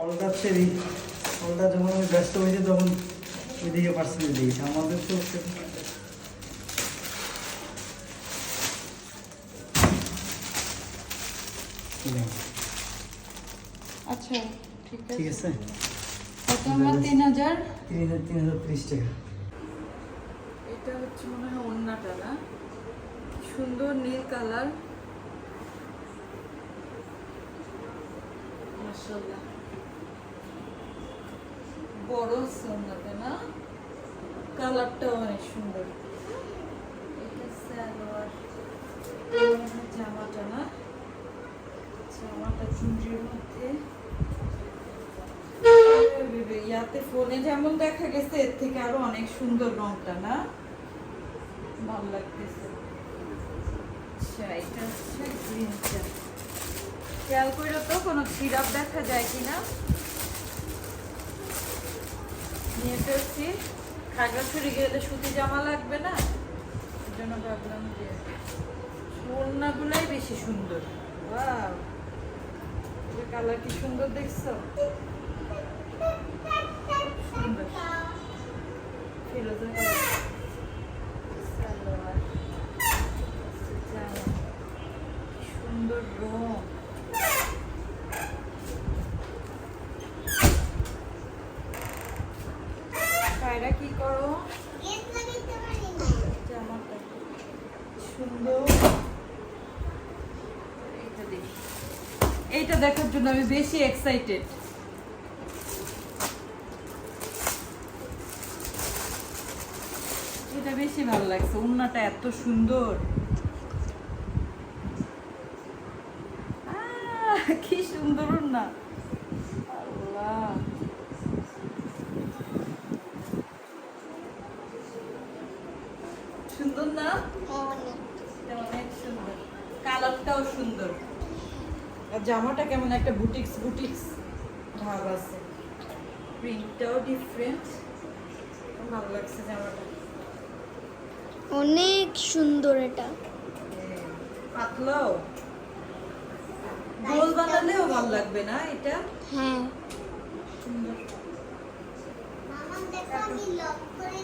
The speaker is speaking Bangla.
ফলটা যখন আমি ব্যস্ত হয়েছি তখন ওইদিকে পার্সেন্টেজ দিয়েছি আমাদের তো আচ্ছা ঠিক আছে কত আমরা 3000 3,330 টাকা। এটা হচ্ছে মনে হয় ওড়নাটা না, সুন্দর নীল কালার, মাশাআল্লাহ বড় ওড়নাটা না, কালারটাও অনেক সুন্দর। এটা সালোয়ার, জামাটা না, জামাটা চুনরির মধ্যে, ইয়াতে ফোনে যেমন দেখা গেছে এর থেকে আরো অনেক সুন্দর রংটা না, ভালো লাগতেছে। আচ্ছা এটা হচ্ছে গ্রিনটা, খেয়াল করে তো কোনো সিরাপ দেখা যায় কিনা নিয়ে ফেলছি। খাগড়াছড়ি গেলে সুতি জামা লাগবে না, এই জন্য ভাবলাম যে ওড়নাগুলাই বেশি সুন্দর। ওয়াও, এই কালার কি সুন্দর দেখছো, সুন্দর ফিরোজা কালার। সালোয়ার, জামা, সুন্দর রং। কায়রা কি করো, জামাটা সুন্দর। এইটা দেখি, এইটা দেখার জন্য আমি বেশি এক্সাইটেড। এটা বেশি ভালো লাগছে, ওড়নাটা এত সুন্দর, কি সুন্দর ওড়না, আল্লাহ সুন্দর না, এটা অনেক সুন্দর, কালারটাও সুন্দর। আর জামাটা কেমন একটা বুটিক্স বুটিক্স ভাব আছে, প্রিন্টটাও ডিফারেন্ট, ভালো লাগছে জামাটা, অনেক সুন্দর। এটা পাতলাও, গোল বানালেও ভালো লাগবে না এটা, হ্যাঁ সুন্দর। মামা দেখো আমি লক করে